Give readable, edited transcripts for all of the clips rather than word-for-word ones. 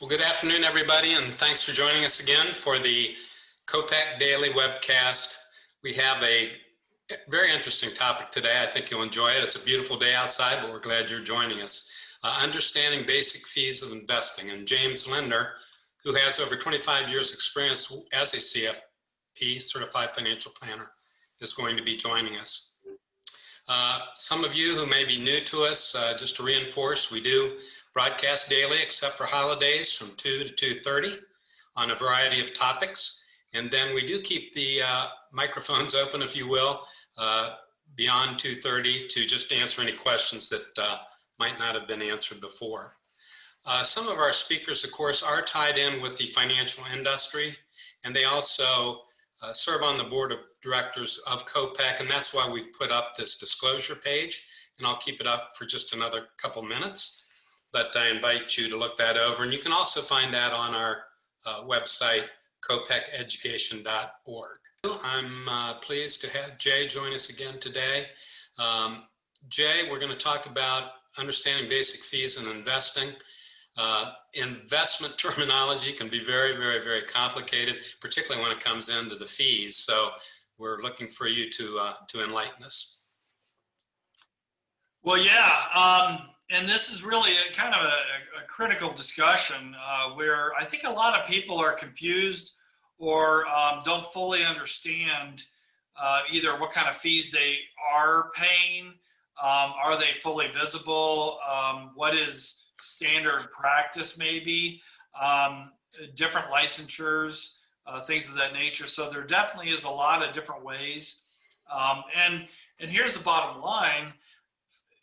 Well, good afternoon, everybody, and thanks for joining us again for the COPEC Daily Webcast. We have a very interesting topic today. I think you'll enjoy it. It's a beautiful day outside, but we're glad you're joining us. Understanding basic fees of investing. And James Lindner, who has over 25 years experience as a CFP, Certified Financial Planner, is going to be joining us. Some of you who may be new to us, just to reinforce, we do broadcast daily except for holidays from 2 to 2:30 on a variety of topics. And then we do keep the microphones open, if you will, beyond 2:30 to just answer any questions that might not have been answered before. Some of our speakers, of course, are tied in with the financial industry, and they also serve on the board of directors of COPEC, and that's why we've put up this disclosure page, and I'll keep it up for just another couple minutes. But I invite you to look that over. And you can also find that on our website, copeceducation.org. I'm pleased to have Jay join us again today. Jay, we're going to talk about understanding basic fees and investing. Investment terminology can be very, very, very complicated, particularly when it comes into the fees. So we're looking for you to enlighten us. Well, yeah. And this is really a kind of a critical discussion where I think a lot of people are confused or don't fully understand either what kind of fees they are paying, are they fully visible, what is standard practice maybe, different licensures, things of that nature. So there definitely is a lot of different ways. And here's the bottom line.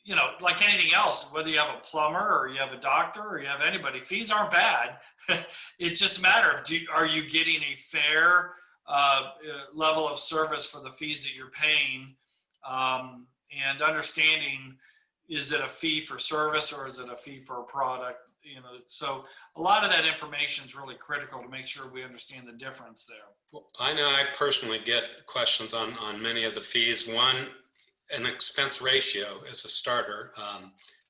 You know, like anything else, whether you have a plumber or you have a doctor or you have anybody, fees aren't bad. It's just a matter of, are you getting a fair level of service for the fees that you're paying, and understanding, is it a fee for service or is it a fee for a product? You know, so a lot of that information is really critical to make sure we understand the difference there. Well, I know I personally get questions on many of the fees. One, an expense ratio as a starter.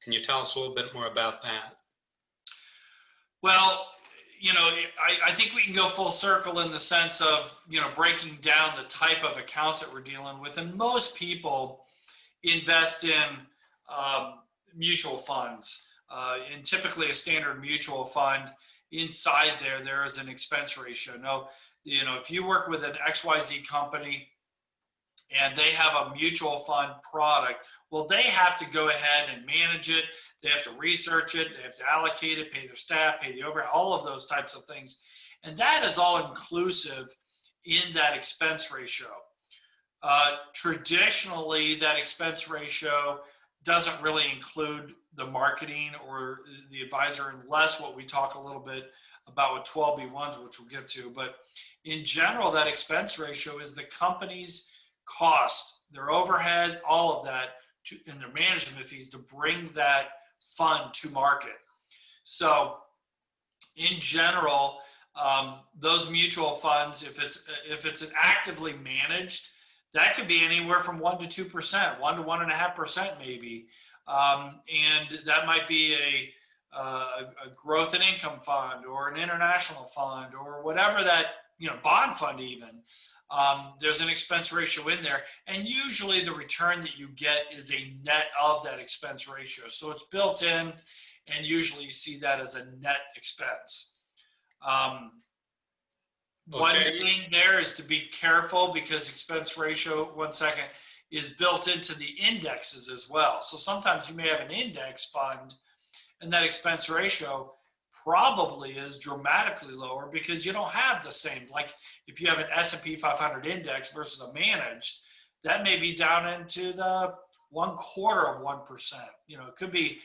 Can you tell us a little bit more about that? Well, you know, I think we can go full circle in the sense of, you know, breaking down the type of accounts that we're dealing with. And most people invest in mutual funds. And typically a standard mutual fund, inside there is an expense ratio. Now, you know, if you work with an XYZ company, and they have a mutual fund product, well, they have to go ahead and manage it. They have to research it. They have to allocate it, pay their staff, pay the overhead, all of those types of things. And that is all inclusive in that expense ratio. Traditionally, that expense ratio doesn't really include the marketing or the advisor, unless what we talk a little bit about with 12B1s, which we'll get to. But in general, that expense ratio is the company's cost, their overhead, all of that, and their management fees to bring that fund to market. So in general, those mutual funds, if it's an actively managed, that could be anywhere from 1% to 2%, 1% to 1.5% maybe. And that might be a growth and income fund or an international fund or whatever that, you know, bond fund even. There's an expense ratio in there, and usually the return that you get is a net of that expense ratio. So it's built in, and usually you see that as a net expense. One thing there is to be careful, because expense ratio, one second, is built into the indexes as well. So sometimes you may have an index fund, and that expense ratio probably is dramatically lower because you don't have the same, like if you have an S&P 500 index versus a managed, that may be down into the 0.25%. You know, it could be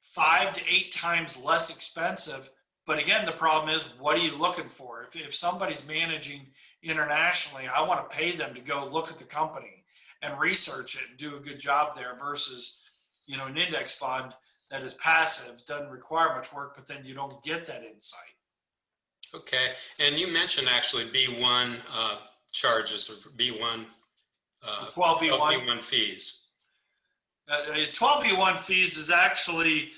5 to 8 times less expensive. But again, the problem is, what are you looking for? If somebody's managing internationally, I want to pay them to go look at the company and research it and do a good job there versus, you know, an index fund that is passive, doesn't require much work, but then you don't get that insight. Okay, and you mentioned actually B1 charges or B1 12B1 fees. 12B1 fees is actually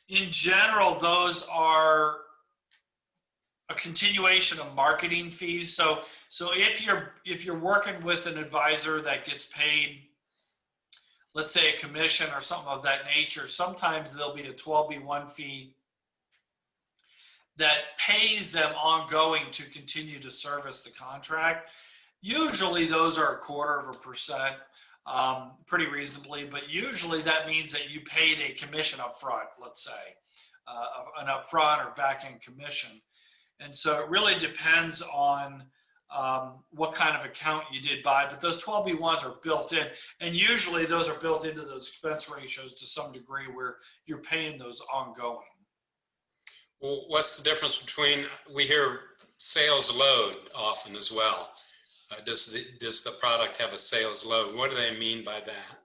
In general, those are a continuation of marketing fees. So if you're working with an advisor that gets paid, let's say a commission or something of that nature, sometimes there'll be a 12B1 fee that pays them ongoing to continue to service the contract. Usually those are 1/4%, pretty reasonably, but usually that means that you paid a commission up front, let's say, an upfront or back-end commission. And so it really depends on what kind of account you did buy, but those 12B1s are built in, and usually those are built into those expense ratios to some degree where you're paying those ongoing. Well, what's the difference between, we hear sales load often as well. Does the product have a sales load? What do they mean by that?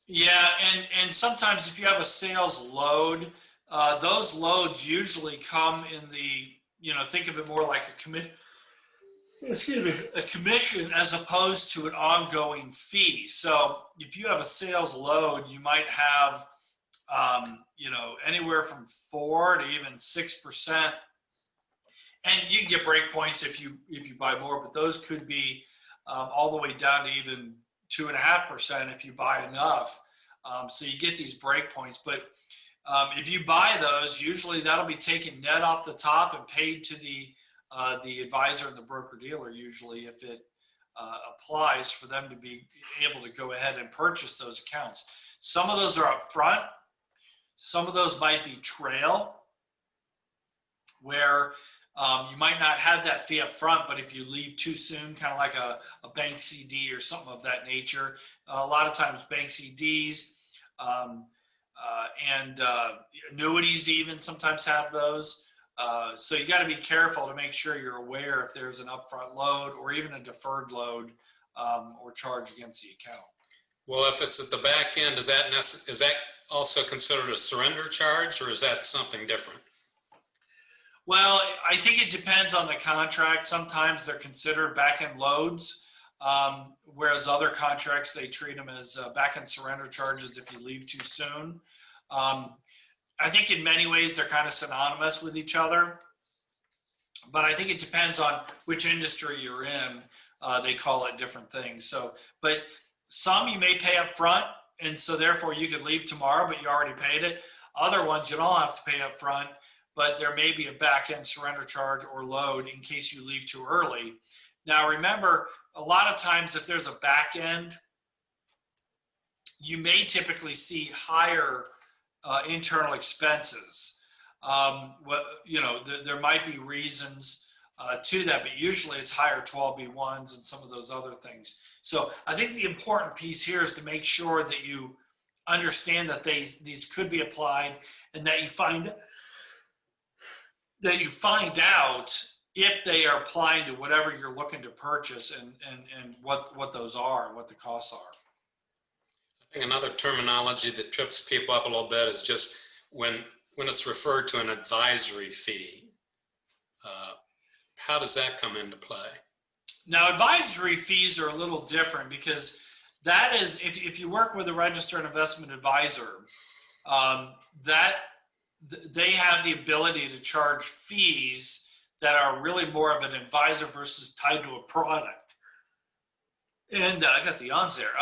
Yeah, and sometimes if you have a sales load, those loads usually come in the, think of it more like a commission as opposed to an ongoing fee. So if you have a sales load, you might have, anywhere from 4 to even 6%. And you can get break points if you buy more, but those could be all the way down to even 2.5% if you buy enough. So you get these break points, but if you buy those, usually that'll be taken net off the top and paid to the advisor and the broker dealer. Usually, if it applies for them to be able to go ahead and purchase those accounts. Some of those are up front. Some of those might be trail, where you might not have that fee up front, but if you leave too soon, kind of like a bank CD or something of that nature, a lot of times bank CDs and annuities even sometimes have those. So you got to be careful to make sure you're aware if there's an upfront load or even a deferred load or charge against the account. Well, if it's at the back end, is that also considered a surrender charge, or is that something different? Well, I think it depends on the contract. Sometimes they're considered back-end loads, whereas other contracts, they treat them as back-end surrender charges if you leave too soon. I think in many ways they're kind of synonymous with each other, but I think it depends on which industry you're in. They call it different things. So, but some you may pay up front, and so therefore you could leave tomorrow, but you already paid it. Other ones you don't have to pay up front, but there may be a back-end surrender charge or load in case you leave too early. Now remember, a lot of times if there's a back end, you may typically see higher internal expenses. There might be reasons to that, but usually it's higher 12B1s and some of those other things. So I think the important piece here is to make sure that you understand that these could be applied, and that you find out if they are applying to whatever you're looking to purchase, and what those are and what the costs are. I think another terminology that trips people up a little bit is just when it's referred to an advisory fee. How does that come into play? Now, advisory fees are a little different, because that is, if you work with a registered investment advisor, that they have the ability to charge fees that are really more of an advisor versus tied to a product. And I got the yawns there.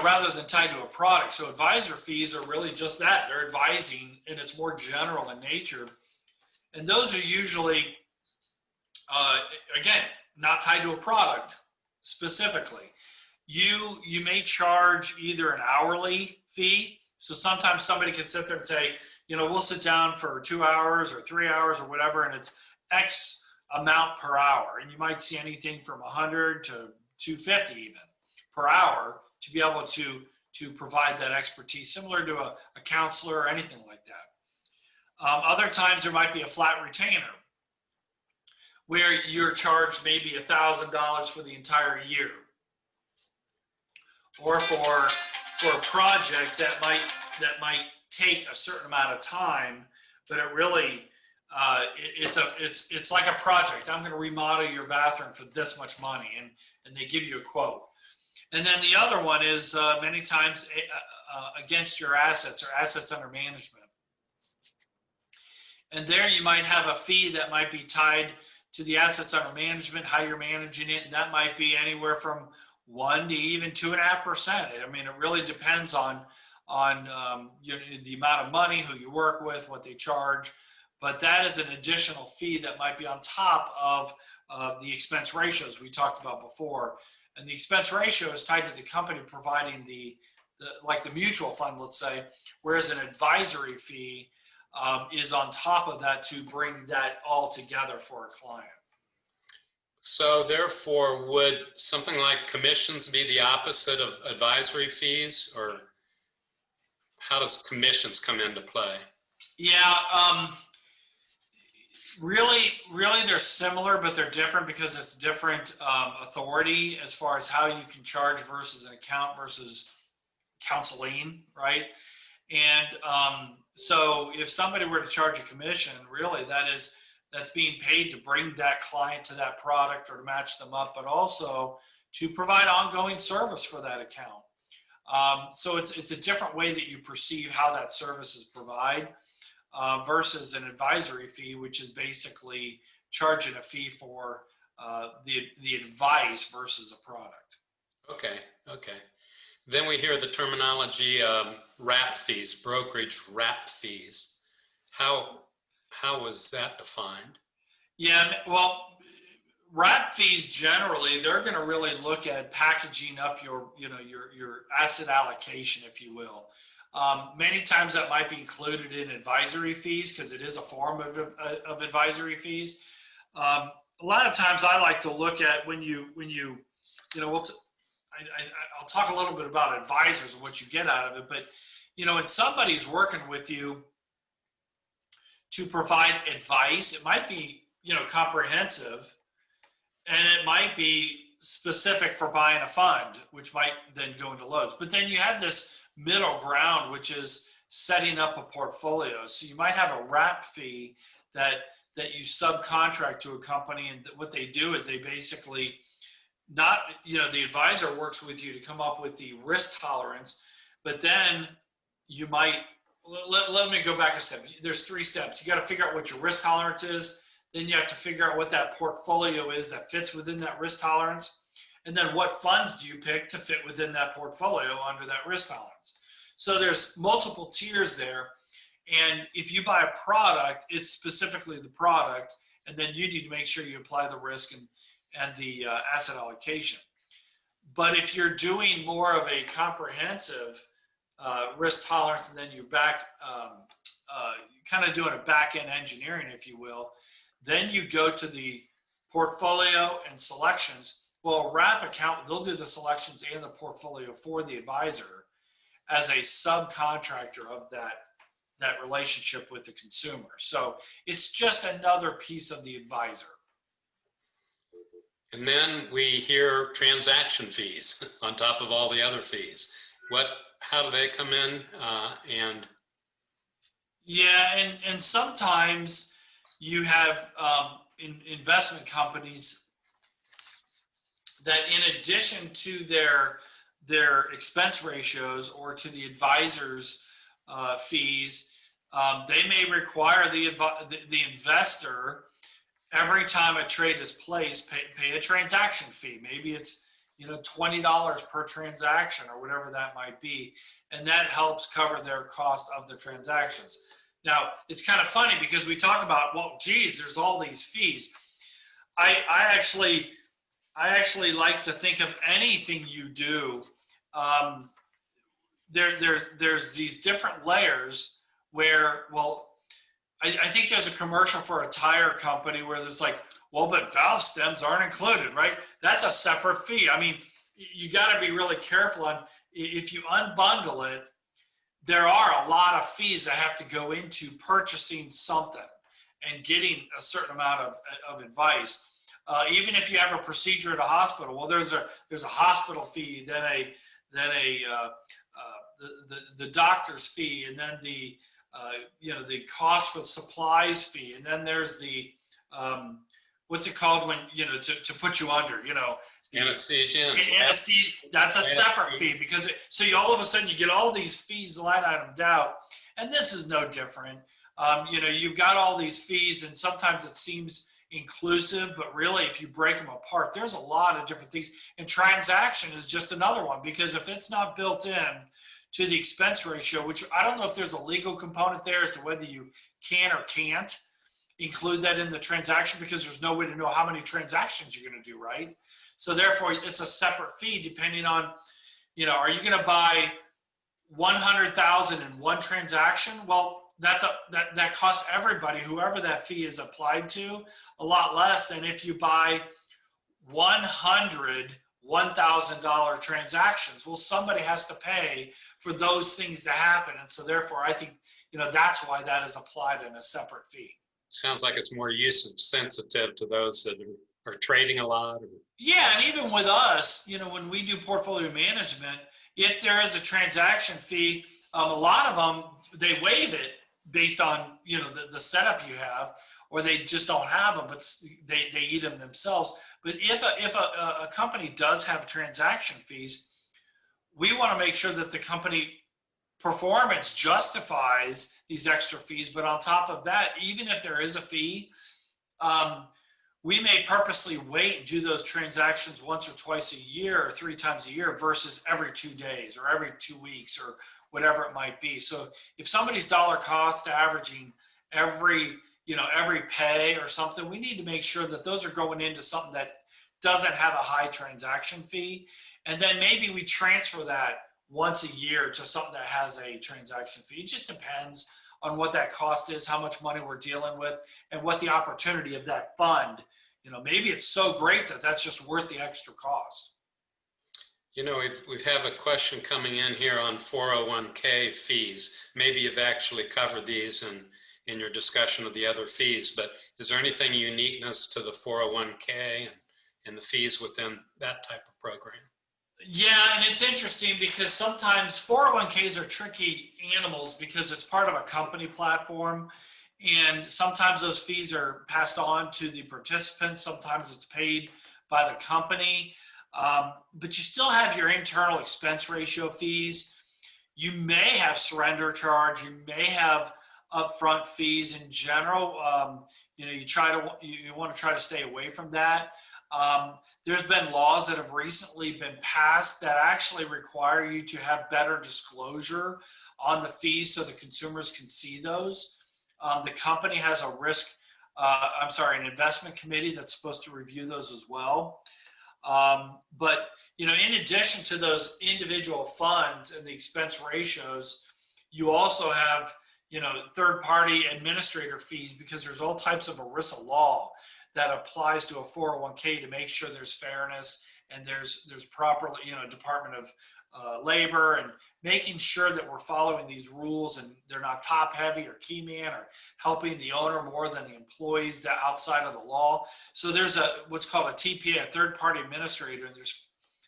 Rather than tied to a product. So advisor fees are really just that. They're advising, and it's more general in nature. And those are usually, again, not tied to a product specifically. You may charge either an hourly fee. So sometimes somebody can sit there and say, we'll sit down for 2 hours or 3 hours or whatever, and it's X amount per hour. And you might see anything from 100 to 250 even per hour to be able to provide that expertise, similar to a counselor or anything like that. Other times there might be a flat retainer where you're charged maybe $1,000 for the entire year, or for a project that might take a certain amount of time, but it really it's like a project. I'm going to remodel your bathroom for this much money, and they give you a quote. And then the other one is many times against your assets or assets under management. And there you might have a fee that might be tied to the assets under management, how you're managing it, and that might be anywhere from 1 to even 2.5%. I mean, it really depends on the amount of money, who you work with, what they charge. But that is an additional fee that might be on top of the expense ratios we talked about before. And the expense ratio is tied to the company providing like the mutual fund, let's say, whereas an advisory fee is on top of that to bring that all together for a client. So therefore, would something like commissions be the opposite of advisory fees, or how does commissions come into play? Yeah, really they're similar, but they're different because it's different authority as far as how you can charge versus an account versus counseling, right? And so if somebody were to charge a commission, really that's being paid to bring that client to that product or to match them up, but also to provide ongoing service for that account. So it's a different way that you perceive how that service is provided versus an advisory fee, which is basically charging a fee for the advice versus a product. Okay. Then we hear the terminology wrap fees, brokerage wrap fees. How was that defined? Yeah, well, wrap fees generally, they're going to really look at packaging up your asset allocation, if you will. Many times that might be included in advisory fees because it is a form of advisory fees. A lot of times I like to look at when you I'll talk a little bit about advisors and what you get out of it, but when somebody's working with you to provide advice, it might be comprehensive, and it might be specific for buying a fund, which might then go into loads. But then you have this middle ground, which is setting up a portfolio. So you might have a wrap fee that you subcontract to a company, and what they do is they basically the advisor works with you to come up with the risk tolerance, but then you might, let me go back a step. There's 3 steps. You got to figure out what your risk tolerance is. Then you have to figure out what that portfolio is that fits within that risk tolerance. And then what funds do you pick to fit within that portfolio under that risk tolerance? So there's multiple tiers there. And if you buy a product, it's specifically the product, and then you need to make sure you apply the risk and the asset allocation. But if you're doing more of a comprehensive risk tolerance, and then you're kind of doing a back-end engineering, if you will, then you go to the portfolio and selections. Well, a wrap account, they'll do the selections and the portfolio for the advisor as a subcontractor of that relationship with the consumer. So it's just another piece of the advisor. And then we hear transaction fees on top of all the other fees. How do they come in? Yeah, and sometimes you have investment companies that, in addition to their expense ratios or to the advisor's fees, they may require the investor, every time a trade is placed, pay a transaction fee. Maybe it's $20 per transaction or whatever that might be, and that helps cover their cost of the transactions. Now, it's kind of funny because we talk about, well, geez, there's all these fees. I actually like to think of anything you do. There's these different layers where, well, I think there's a commercial for a tire company where there's like, well, but valve stems aren't included, right? That's a separate fee. I mean, you got to be really careful on, if you unbundle it, there are a lot of fees that have to go into purchasing something and getting a certain amount of advice. Even if you have a procedure at a hospital, well, there's a hospital fee, then the doctor's fee, and then the cost for supplies fee, and then there's the what's it called when, to put you under, Anesthesia. anesthesia, that's a separate fee because so you all of a sudden you get all these fees line itemed out, and this is no different. You've got all these fees, and sometimes it seems inclusive, but really if you break them apart, there's a lot of different things. And transaction is just another one, because if it's not built in to the expense ratio, which I don't know if there's a legal component there as to whether you can or can't include that in the transaction, because there's no way to know how many transactions you're going to do, right? So therefore, it's a separate fee depending on, are you going to buy 100,000 in one transaction? Well, that costs everybody, whoever that fee is applied to, a lot less than if you buy 100 $1,000 transactions. Well, somebody has to pay for those things to happen, and so therefore, I think that's why that is applied in a separate fee. Sounds like it's more usage sensitive to those that are trading a lot. Yeah, and even with us, when we do portfolio management, if there is a transaction fee, a lot of them, they waive it based on, the setup you have, or they just don't have them, but they eat them themselves. But if a company does have transaction fees, we want to make sure that the company performance justifies these extra fees. But on top of that, even if there is a fee, we may purposely wait and do those transactions once or twice a year or 3 times a year versus every 2 days or every 2 weeks or whatever it might be. So if somebody's dollar cost averaging every pay or something, we need to make sure that those are going into something that doesn't have a high transaction fee. And then maybe we transfer that once a year to something that has a transaction fee. It just depends on what that cost is, how much money we're dealing with, and what the opportunity of that fund. Maybe it's so great that that's just worth the extra cost. We've have a question coming in here on 401k fees. Maybe you've actually covered these in your discussion of the other fees, but is there anything uniqueness to the 401k and the fees within that type of program? Yeah, and it's interesting because sometimes 401ks are tricky animals because it's part of a company platform, and sometimes those fees are passed on to the participants. Sometimes it's paid by the company, but you still have your internal expense ratio fees. You may have surrender charge. You may have upfront fees in general. You want to try to stay away from that. There's been laws that have recently been passed that actually require you to have better disclosure on the fees so the consumers can see those. The company has an investment committee that's supposed to review those as well. But in addition to those individual funds and the expense ratios, you also have third-party administrator fees, because there's all types of ERISA law that applies to a 401k to make sure there's fairness and there's properly, Department of Labor, and making sure that we're following these rules and they're not top heavy or key man or helping the owner more than the employees that outside of the law. So there's what's called a TPA, a third-party administrator, and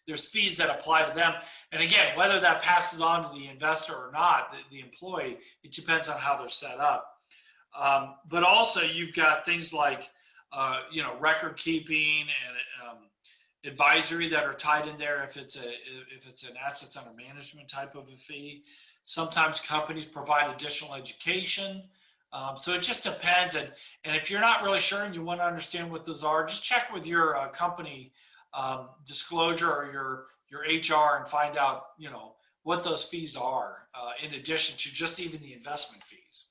there's fees that apply to them. And again, whether that passes on to the investor or not, the employee, it depends on how they're set up. But also you've got things like record keeping and advisory that are tied in there if it's an assets under management type of a fee. Sometimes companies provide additional education. So it just depends. And if you're not really sure and you want to understand what those are, just check with your company disclosure or your HR and find out what those fees are in addition to just even the investment fees.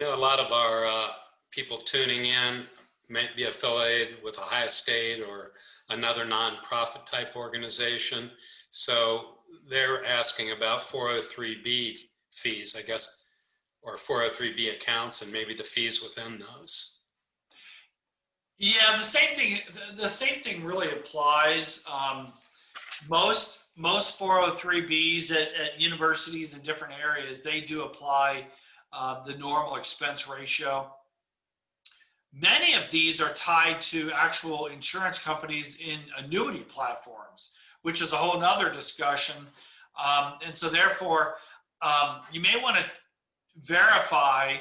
A lot of our people tuning in may be affiliated with a high estate or another nonprofit type organization. So they're asking about 403B fees, I guess, or 403B accounts and maybe the fees within those. Yeah, the same thing really applies. Most 403Bs at universities in different areas, they do apply the normal expense ratio. Many of these are tied to actual insurance companies in annuity platforms, which is a whole nother discussion. And so therefore, you may want to verify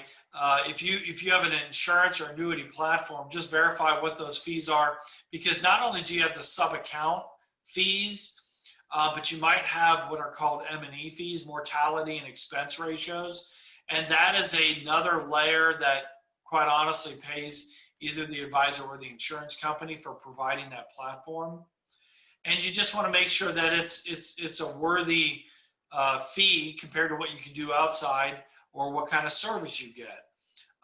if you have an insurance or annuity platform, just verify what those fees are, because not only do you have the sub-account fees, but you might have what are called M&E fees, mortality and expense ratios. And that is another layer that quite honestly pays either the advisor or the insurance company for providing that platform. And you just want to make sure that it's a worthy fee compared to what you can do outside or what kind of service you get.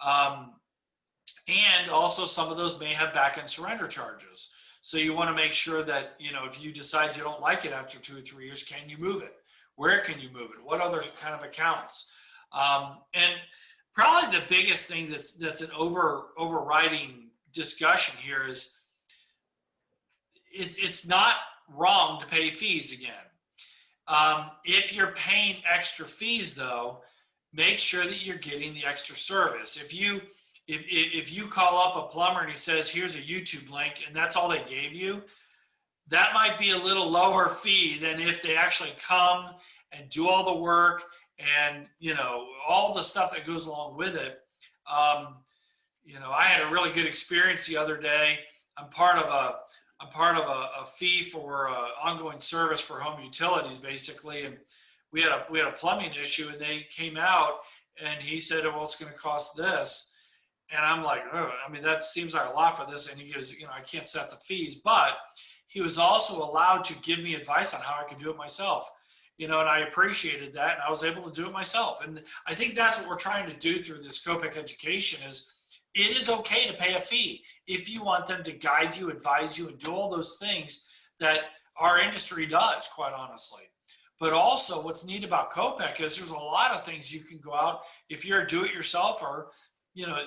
And also some of those may have back-end surrender charges. So you want to make sure that, if you decide you don't like it after 2 or 3 years, can you move it? Where can you move it? What other kind of accounts? And probably the biggest thing that's an overriding discussion here is it's not wrong to pay fees again. If you're paying extra fees, though, make sure that you're getting the extra service. If you call up a plumber and he says, here's a YouTube link, and that's all they gave you, that might be a little lower fee than if they actually come and do all the work and, all the stuff that goes along with it. I had a really good experience the other day. I'm part of a fee for ongoing service for home utilities, basically. And we had a plumbing issue, and they came out and he said, well, it's going to cost this. And I'm like, oh, that seems like a lot for this. And he goes, I can't set the fees, but he was also allowed to give me advice on how I could do it myself. And I appreciated that, and I was able to do it myself. And I think that's what we're trying to do through this COPEC education is it is okay to pay a fee if you want them to guide you, advise you, and do all those things that our industry does, quite honestly. But also what's neat about COPEC is there's a lot of things you can go out, if you're a do-it-yourselfer,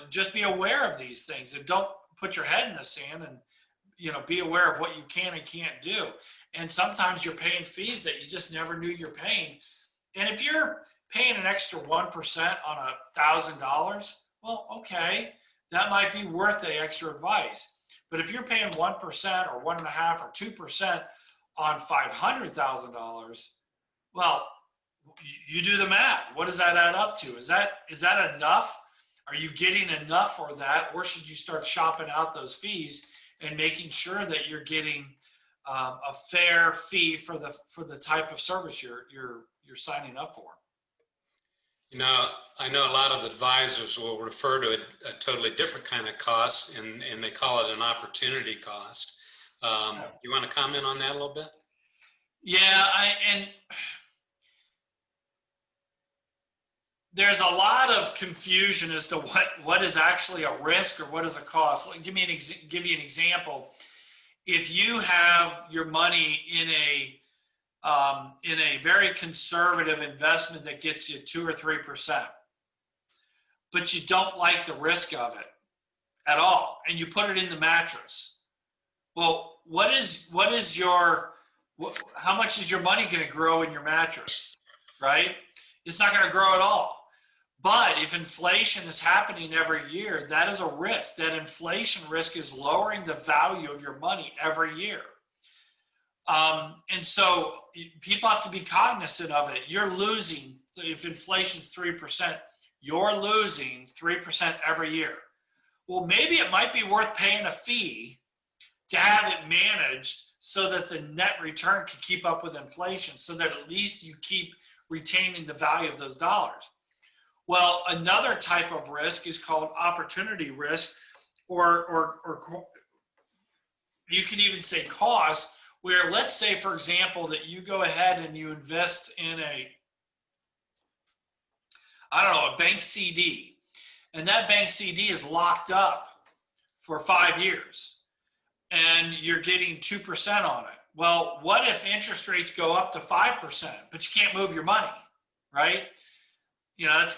just be aware of these things and don't put your head in the sand and, be aware of what you can and can't do. And sometimes you're paying fees that you just never knew you're paying. And if you're paying an extra 1% on $1,000, well, okay, that might be worth the extra advice. But if you're paying 1% or 1.5% or 2% on $500,000, well, you do the math. What does that add up to? Is that enough? Are you getting enough for that, or should you start shopping out those fees and making sure that you're getting a fair fee for the type of service you're signing up for? I know a lot of advisors will refer to a totally different kind of cost, and they call it an opportunity cost. You want to comment on that a little bit? Yeah, and there's a lot of confusion as to what is actually a risk or what is a cost. Give you an example. If you have your money in a very conservative investment that gets you 2 or 3%, but you don't like the risk of it at all, and you put it in the mattress, well, how much is your money going to grow in your mattress, right? It's not going to grow at all. But if inflation is happening every year, that is a risk. That inflation risk is lowering the value of your money every year. And so people have to be cognizant of it. You're losing, if inflation's 3%, you're losing 3% every year. Well, maybe it might be worth paying a fee to have it managed so that the net return can keep up with inflation, so that at least you keep retaining the value of those dollars. Well, another type of risk is called opportunity risk, or you could even say cost, where let's say, for example, that you go ahead and you invest in a bank CD, and that bank CD is locked up for 5 years, and you're getting 2% on it. Well, what if interest rates go up to 5%, but you can't move your money, right?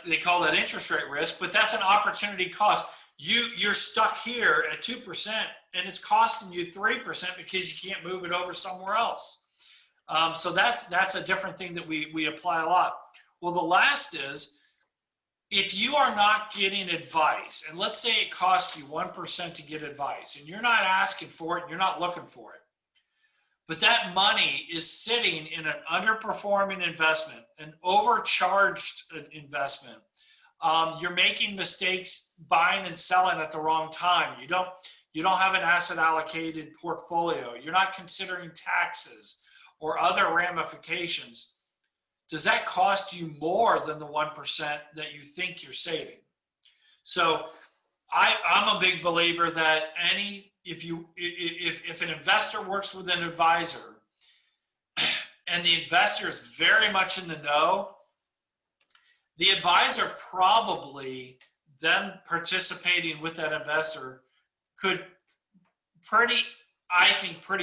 They call that interest rate risk, but that's an opportunity cost. You're stuck here at 2%, and it's costing you 3% because you can't move it over somewhere else. So that's a different thing that we apply a lot. Well, the last is, if you are not getting advice, and let's say it costs you 1% to get advice, and you're not asking for it, and you're not looking for it, but that money is sitting in an underperforming investment, an overcharged investment, You're making mistakes buying and selling at the wrong time. You don't have an asset allocated portfolio. You're not considering taxes or other ramifications. Does that cost you more than the 1% that you think you're saving? So I'm a big believer that if an investor works with an advisor and the investor is very much in the know, the advisor probably, them participating with that investor, could pretty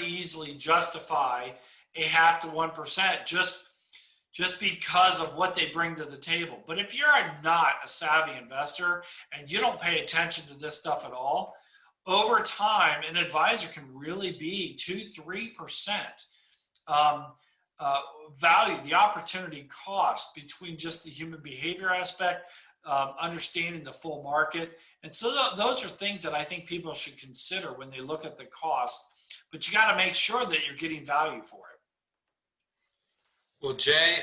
easily justify a 0.5 to 1% just because of what they bring to the table. But if you're not a savvy investor and you don't pay attention to this stuff at all, over time, an advisor can really be 2-3% value, the opportunity cost between just the human behavior aspect, understanding the full market. And so those are things that I think people should consider when they look at the cost, but you got to make sure that you're getting value for it. Well, Jay,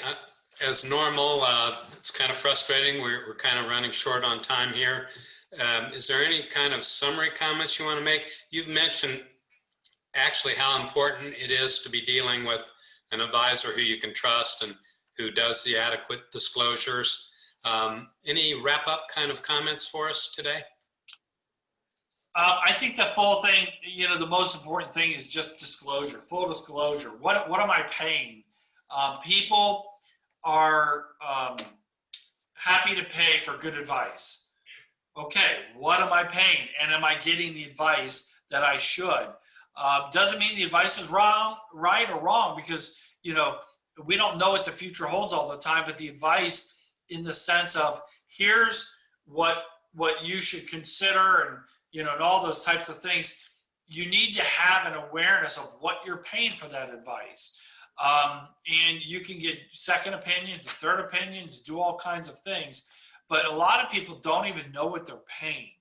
as normal, it's kind of frustrating. We're kind of running short on time here. Is there any kind of summary comments you want to make? You've mentioned actually how important it is to be dealing with an advisor who you can trust and who does the adequate disclosures. Any wrap-up kind of comments for us today? I think the full thing, the most important thing is just disclosure, full disclosure. What am I paying? People are happy to pay for good advice. Okay, what am I paying? And am I getting the advice that I should? Doesn't mean the advice is right or wrong, because we don't know what the future holds all the time, but the advice in the sense of here's what you should consider, and and all those types of things. You need to have an awareness of what you're paying for that advice. And you can get second opinions, third opinions, do all kinds of things, but a lot of people don't even know what they're paying.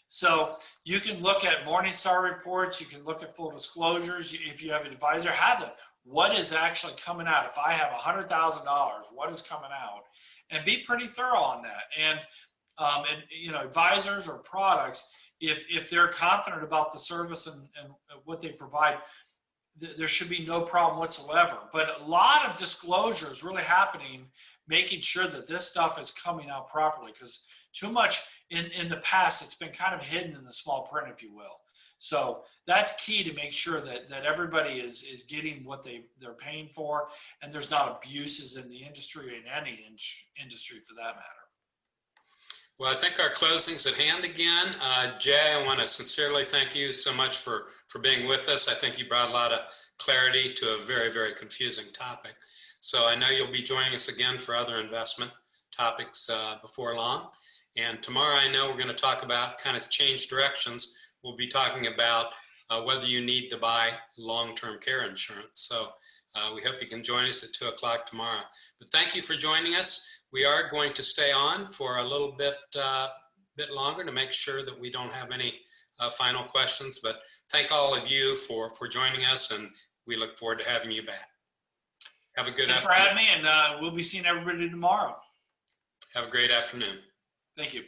So you can look at Morningstar reports, you can look at full disclosures. If you have an advisor, have them. What is actually coming out? If I have $100,000, what is coming out? And be pretty thorough on that. And advisors or products, if they're confident about the service and what they provide, there should be no problem whatsoever. But a lot of disclosure is really happening, making sure that this stuff is coming out properly, because too much in the past, it's been kind of hidden in the small print, if you will. So that's key to make sure that everybody is getting what they're paying for, and there's not abuses in the industry, in any industry for that matter. Well, I think our closing's at hand again. Jay, I want to sincerely thank you so much for being with us. I think you brought a lot of clarity to a very, very confusing topic. So I know you'll be joining us again for other investment topics before long. And tomorrow, I know we're going to talk about kind of change directions. We'll be talking about whether you need to buy long-term care insurance. So we hope you can join us at 2 o'clock tomorrow. But thank you for joining us. We are going to stay on for a little bit longer to make sure that we don't have any final questions. But thank all of you for joining us, and we look forward to having you back. Have a good afternoon. Thanks for having me, and we'll be seeing everybody tomorrow. Have a great afternoon. Thank you.